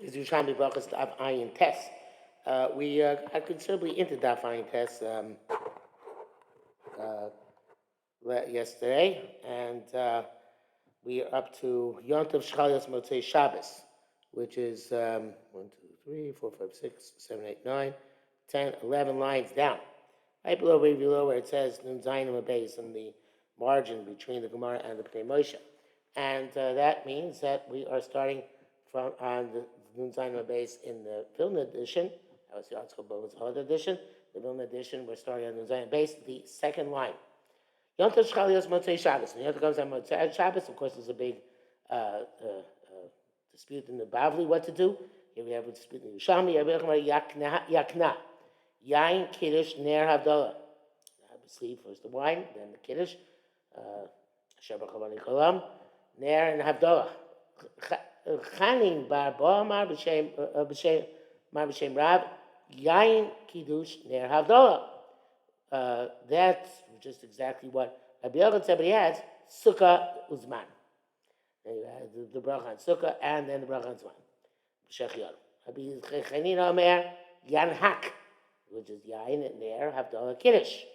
is Yerushalmi Berachos Daf Ayin Test. We are considerably into Daf Ayin Test yesterday, and we are up to Yontav Shchalios Motzei Shabbos, which is 1, 2, 3, 4, 5, 6, 7, 8, 9, 10, 11 lines down. Right below, way below where it says Nun Zayin Base on the margin between the Gemara and the Pnei Moshe. And that means that we are starting from on the Nun Zayin Base in the Vilna edition. That was the article, but it was the other edition. The Vilna edition, we're starting on Nun Zayin Base, the second line. Yontav Shchalios Motzei Shabbos. And Yontav comes on Motzei Shabbos. Of course, there's a big dispute in the Bavli what to do. Here we have a dispute in the Yerushalmi. Yakna. Yain, Kiddush, Ner, Havdalah. Obviously, first the wine, then the Kiddush. Shabbat Chavani Kolam. Ner and Havdalah. Chanin bar Bo'amar b'shem Rav. Yain, Kiddush, Ner, Havdalah. That's just exactly what Rabbi Yochanan said, but he adds Sukkah Uzman. The bracha on Sukkah and then the bracha on Zman. Shech Yod. Rabbi Chanina Omer Yanhak, which is Yain and Ner Havdalah Kiddush.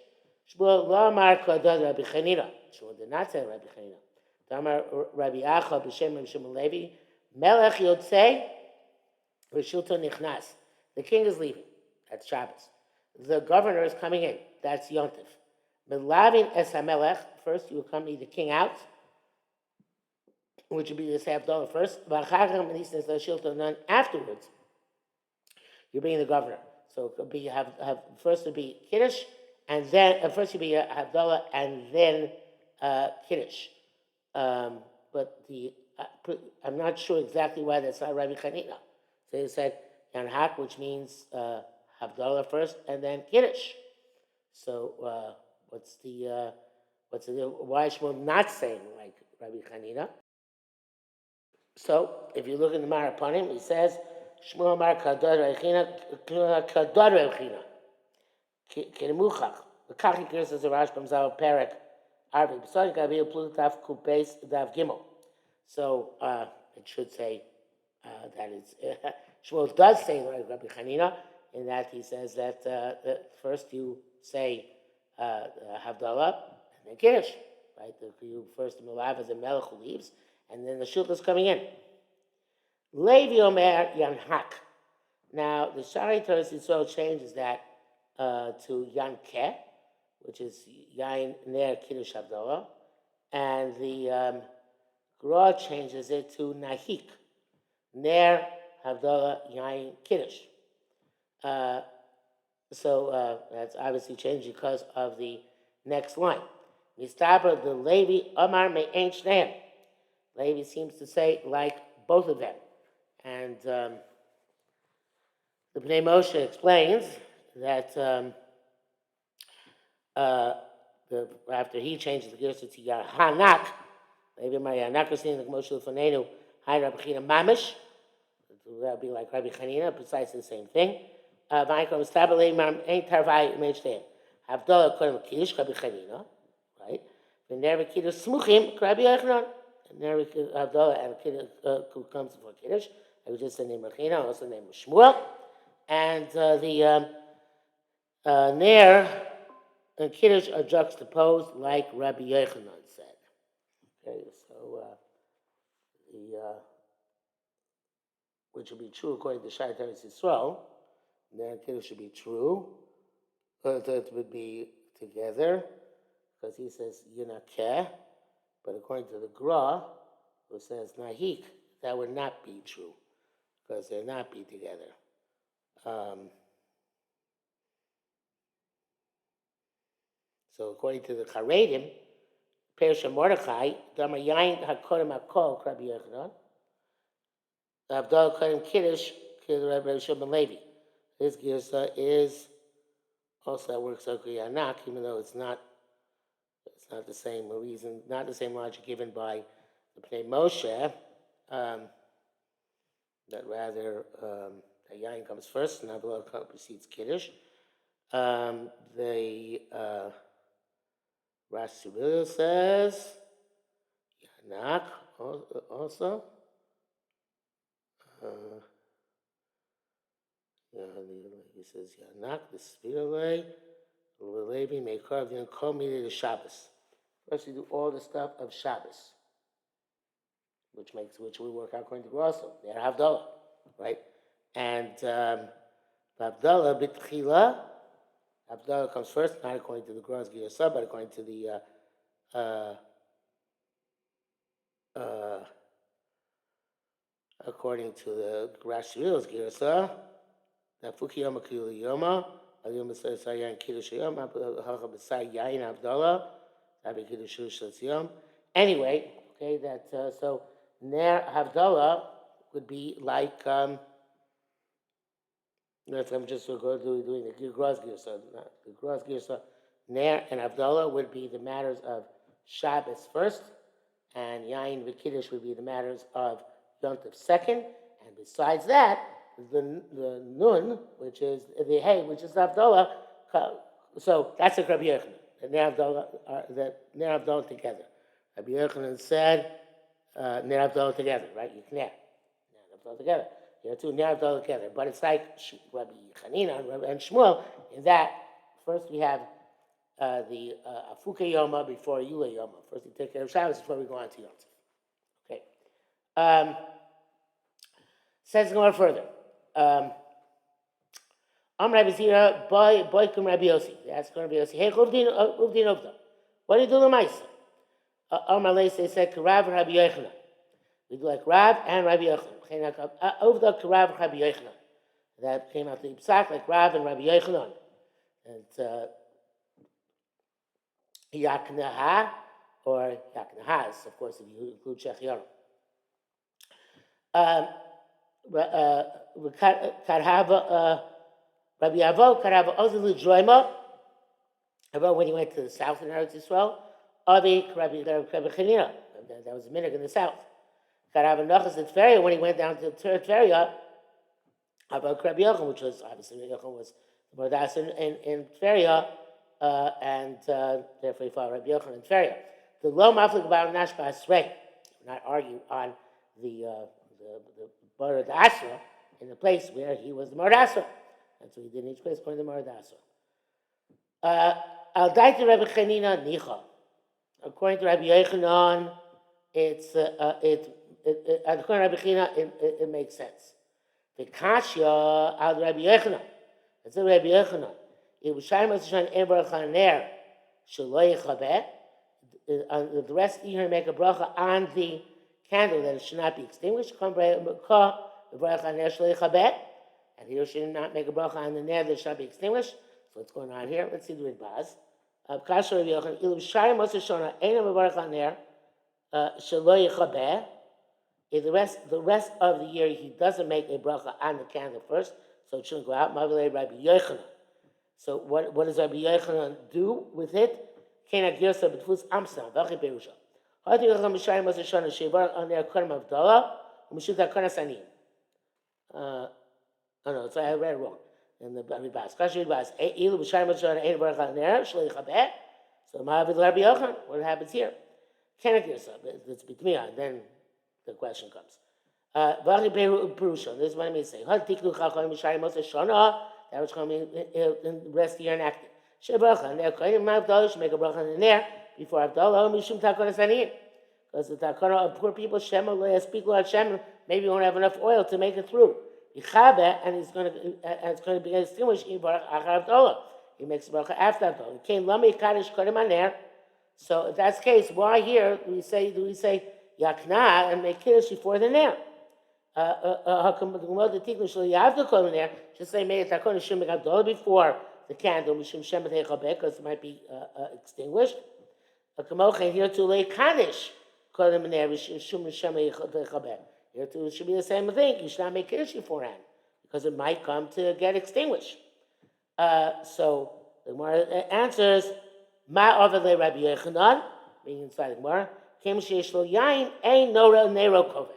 Shmuel Lo Amar Kodad Rabbi Chanina. Shmuel did not say Rabbi Chanina. Tamar Rabbi Acha b'shem Rabbi Shimon Levi Melech Yotzei Rishulto Nichnas. The king is leaving. That's Shabbos. The governor is coming in. That's Yontif. Melavin es hamelech. First, you accompany the king out, which would be the Havdalah first. Afterwards, you bring the governor. So it could be have first to be Kiddush, and then first you be Havdalah, and then Kiddush. But I'm not sure exactly why that's not Rabbi Chanina. So he said Yanhak, which means Havdalah first, and then Kiddush. So why is Shmuel not saying like Rabbi Chanina? So if you look in the Maraponim, he says Shmuel Amar Kadar Rechina Kadar Rechina Kenemuchach. The Kachi Kirs is a Rashbam Zav Perek Arvi. Besides Gabriel Plutav Kupes Dav Gimel. So it should say that it's Shmuel does say like Rabbi Chanina in that he says that first you say Havdalah and then Kiddush, right? You first Melav as a Melech who leaves, and then the Shulch is coming in. Levi Omer Yanhak. Now the Shari Torah Yisrael changes that to Yankeh, which is Yain Ner Kiddush Havdalah, and the Gra changes it to Nahik, Ner Havdalah Yain Kiddush. So that's obviously changed because of the next line. Mistabra the Levi Amar Me'en Shneim. Levi seems to say like both of them. And the Pnei Moshe explains that after he changes the Gersa to Yahanak, Levi Amar Yahanak is saying the Moshe Lefanenu, Hi Rabbi Chanina Mamish. That would be like Rabbi Chanina, precisely the same thing. Havdalah Kodem Kiddush Rabbi Chanina, right? V'ner Kiddush Smuchim Rabbi Yochanan. And there Havdalah and Kiddush comes before Kiddush. I was just the name of Chanina, also the name of Shmuel, and the Ner and Kiddush are juxtaposed like Rabbi Yochanan said. Okay, so which would be true according to Shai Teres Yisrael. Then Kiddush should be true. That would be together, because he says Yinakeh, but according to the Gra, who says Nahik, that would not be true, because they'll not be together. So according to the Charedim, Perush Mordechai, Damar Yain HaKodem HaKol Rabbi Yochanan, Havdalah Kodem Kiddush Rabbi Shimon Levi. His Girsa is also that works out Yanak, even though it's not the same reason, not the same logic given by the Pnei Moshe. That rather the Yain comes first, and Havdalah precedes Kiddush. The Rashi says Yanak also. He says, Yanak, the Spirale, Levi, Mekar, then call me the Shabbos. First, we do all the stuff of Shabbos, which we work out according to also. They're Havdalah, right? And Havdalah, B'tchila, Havdalah comes first, not according to the Gross Girsa, but according to the Rashbil's Girsa, that Fukiyama Kiyama, Aliyama Sayan Kiddush Yom, Hacha B'Sai Yain Havdalah, Rabbi Kiddush Yom. Anyway, okay, that so Ner Havdalah would be like if I'm just doing the Gross Girsa, the Gross Girsa, Ner and Havdalah would be the matters of Shabbos first, and Yain V'Kiddush would be the matters of Yom Tov second, and besides that, the Nun, which is the Hey, which is Havdalah, so that's a Rabbi Yochanan. The Ner Havdalah together. Rabbi Yochanan said Ner Havdalah together, right? You can Ner Havdalah together. There are two Ner Havdalah together, but it's like Rabbi Chanina and Shmuel in that first we have the Afuka Yoma before Yula Yoma. First we take care of Shabbos before we go on to Yom Tov. Okay. Says more further. Rabbi Zira, boy, Rabbi Yossi. They ask Rabbi Yossi, hey, Uvdin Uvda. What do you do Lamaisa? Lei said, Karav Rabbi Yochanan. We do like Rav and Rabbi Yochanan. Uvda Karav Rabbi Yochanan. That came out to Ipsak, like Rav and Rabbi Yochanan. And Yaknaha, or Yaknahas, of course, if you include Shech Yoram. Rabbi Avo, Karava Ozilu Droima, about when he went to the south in Eretz Yisrael, Avi, Rabbi Chanina, that was a minhag in the south. Karava Nachas at Feria, when he went down to Feria, about Rabbi Yochanan, which was obviously Yochanan was the Mordas in Feria, and therefore he followed Rabbi Yochanan in Feria. The low maflik about Nashba Asrei, not argue on the Mordas in the place where he was the Mordas. That's what he did in each place, according to Mordas. Al Daiti Rabbi Chanina Nicha. According to Rabbi Yochanan, according to Rabbi Chanina, it makes sense. The Kashya al Rabbi Yochanan. That's a Rabbi Yochanan. Yerushalmi Berachos Eber Chaner Shaloi Chabeh. The rest of the year make a bracha on the candle that it should not be extinguished. And here should not make a bracha on the ner that should not be extinguished. So what's going on here? Let's see the Ridbaz. Kasher Rabbi Yochanan, Ilu Shari Moshe Shona, Eina Mevarach on ner, Shaloi Chabeh. If the rest of the year he doesn't make a bracha on the candle first, so it shouldn't go out. Mavilei Rabbi Yochanan. So what does Rabbi Yochanan do with it? Kena Girsa B'Tfus Amsam Vachi Berusha. Hati Yochanan Mishari Moshe Shona Shevar on ner Kodim Avdallah U'Mishut HaKonas Anim. Oh no, so I read it wrong. In the Ridbaz. Kasher Ridbaz. Ilu B'Shari Moshe Shona Ein Baruch HaNer Shaloi Chabeh. So Ma'avid Rabbi Yochanan. What happens here? Kena Girsa. It's B'Tmiya. And then the question comes. Vachi Berusha. This is what I mean to say. Hati Tiknu Chacham Mishari Moshe Shona. That was coming in the rest of the year enacted. Shebracha, and they're claiming Avdallah should make a bracha in there before Avdallah, Mishum Takona Sanin. Because the Takona of poor people, Shema, speak Lord Shem, maybe won't have enough oil to make it through. Yichabe, and it's going to be extinguished in Baruch Achar Avdallah. He makes a bracha after Avdallah. It came Lami Kaddish Kodim Aner. So if that's the case, why here do we say Yakna and make Kiddush before the Ner? Just say make a takon shum gadol before the candle mishum shemet hechabek because it might be extinguished. A kamochen here to lay kaddish kodim ner shum shemet hechabek. Here too it should be the same thing. You should not make kiddush beforehand because it might come to get extinguished. So the Gemara answers ma avle Rabbi Yochanan, being inside the Gemara, kem sheish lo yain ein noro nero kovet.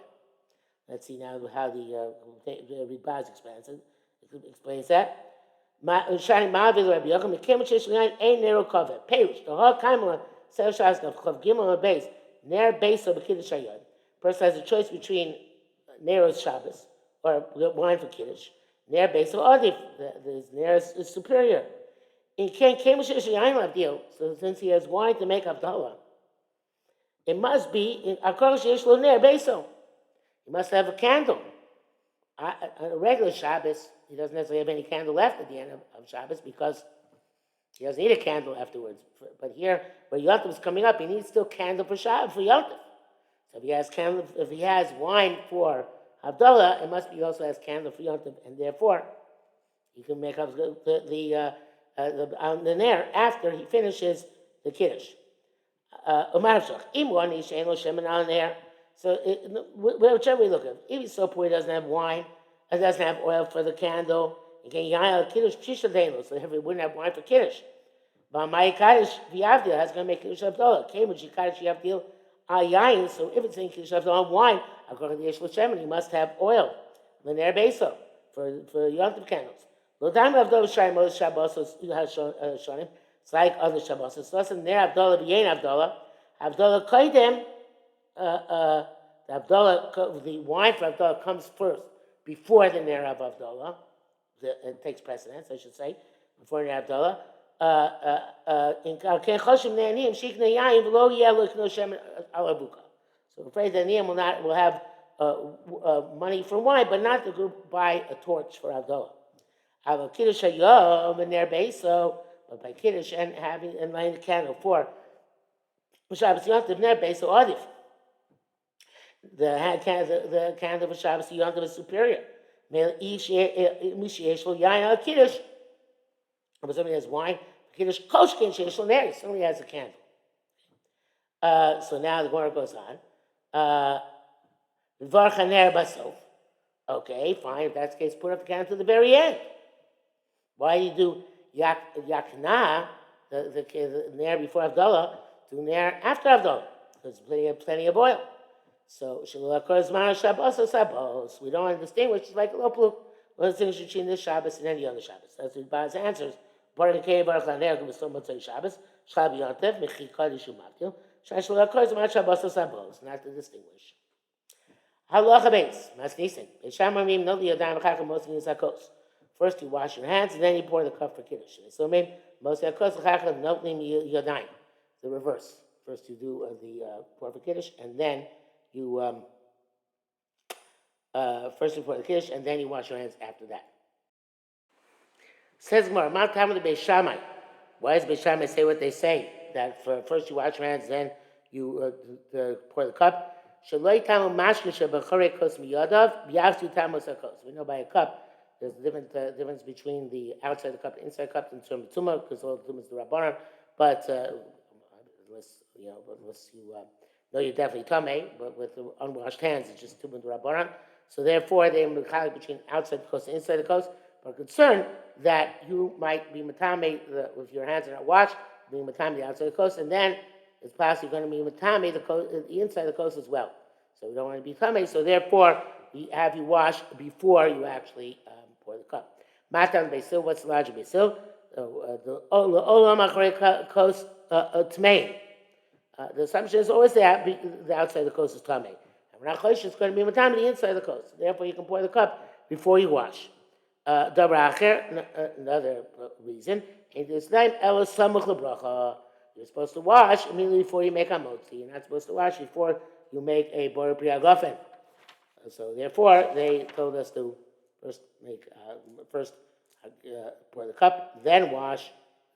Let's see now how the Ridbaz explains that. Shani Ma'avid Rabbi Yochanan, Mekem Shesh L'Yain Ein Nero Kovet. Perush, the whole Kaimon, Sel Shazgav, Chav Gimel and Beis, Ner Beis or B'Kiddush Hayod. Person has a choice between Nero's Shabbos, or wine for Kiddush, Ner base of Adif, the Ner is superior. In Ken Kemishish Yain deal, so since he has wine to make Havdalah, it must be in Akrosh Yeshlo Ner Beso. He must have a candle. On a regular Shabbos, he doesn't necessarily have any candle left at the end of Shabbos because he doesn't need a candle afterwards. But here, where Yontif is coming up, he needs still candle for Shabbos, for Yontif. So if he has wine for Havdalah, it must be he also has candle for Yontif, and therefore he can make up the Ner after he finishes the Kiddush. So whichever we look at, if he's so poor he doesn't have wine, and doesn't have oil for the candle, again, Kiddush Kisha, so if he wouldn't have wine for Kiddush. But my Kaddish V'Yavdil has going to make Kiddush Havdalah. Cambridge Kaddish V'Yavdil Yayin. So if it's in Kiddush Havdalah wine, according to Yesh L'Shem, he must have oil, L'ner Beso, for Yontif candles. L'Dam Havdalah B'Shayim Moshe Shabbosos Shonim. It's like other Shabbosos. So listen, Ner Havdalah V'Yein Havdalah. Havdalah Koydem. The wine for Havdalah comes first before the Ner of Havdalah. It takes precedence, I should say, before Ner Havdalah. So afraid the Niyam will have money for wine, but not to go buy a torch for Havdalah. Have a Kiddush Hayom in their base, so but by Kiddush and lighting the candle for Shabbos Yontif in their base, so Adif. The candle for Shabbos Yontif is superior. Kiddush. But somebody has wine, Kiddush Koshkin Sheishal Ner. Somebody has a candle. So now the Gemara goes on. V'varcha Ner Basof. Okay, fine. If that's the case, put up the candle to the very end. Why do you do Yakna, the Ner before Havdalah, to Ner after Havdalah? There's plenty of oil. So we don't want to distinguish. It's like a loplu. What is the distinction between this Shabbos and any other Shabbos? That's what Baz answers. Baruch Kei Baruch Laner Gum B'Som Motzei Shabbos Shchab Yontev Mechi Kodesh Umavtil Shai Shlo Lakor Zman Shabbos Sabos. Not to distinguish. Halacha Beis Masnisin Beisham Amim No Liyadam Chacham Mosei Nisakos. First you wash your hands and then you pour the cup for Kiddush. So maybe Mosei Akos Chacham No Liyadam. The reverse. First you do the pour for Kiddush and then you first you pour the Kiddush and then you wash your hands after that. Says Gemara, "Mal Tam the Beis Shammai." Why does Beis Shammai say what they say? That first you wash your hands, then you pour the cup. Shaloi Tamu Mashkisha B'Chorei Kos Miyadav B'Yavsu Tamos HaKos. We know by a cup there's a difference between the outside of the cup and inside the cup in terms of tumah, because all the tumah is the rabbanon. But unless you know you're definitely tamei, but with the unwashed hands it's just tumah the rabbanon. So therefore they are between outside the kos and inside the kos. Are concerned that you might be matame with your hands are not washed, being matame the outside of the coast, and then it's possible you're going to be matame the inside of the coast as well. So we don't want to be matame. So therefore, we have you wash before you actually pour the cup. Matan besil. What's the logic besil? The olam achrei coast tmein. The assumption is always the outside of the coast is tamei. And Rachosh is going to be matame the inside of the coast. Therefore, you can pour the cup before you wash. Another reason, you're supposed to wash immediately before you make a motzi. You're not supposed to wash before you make a bor priyagofen. So therefore, they told us to first pour the cup, then wash,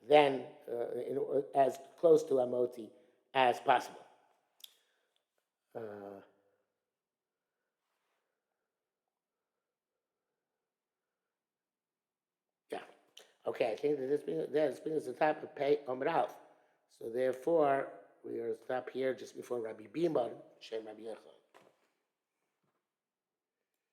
then as close to a motzi as possible. Okay, I think that this brings us to the top of Pei Amud Aleph. So therefore, we are stop here just before Rabbi Bimon, Shem Rabbi Yechon.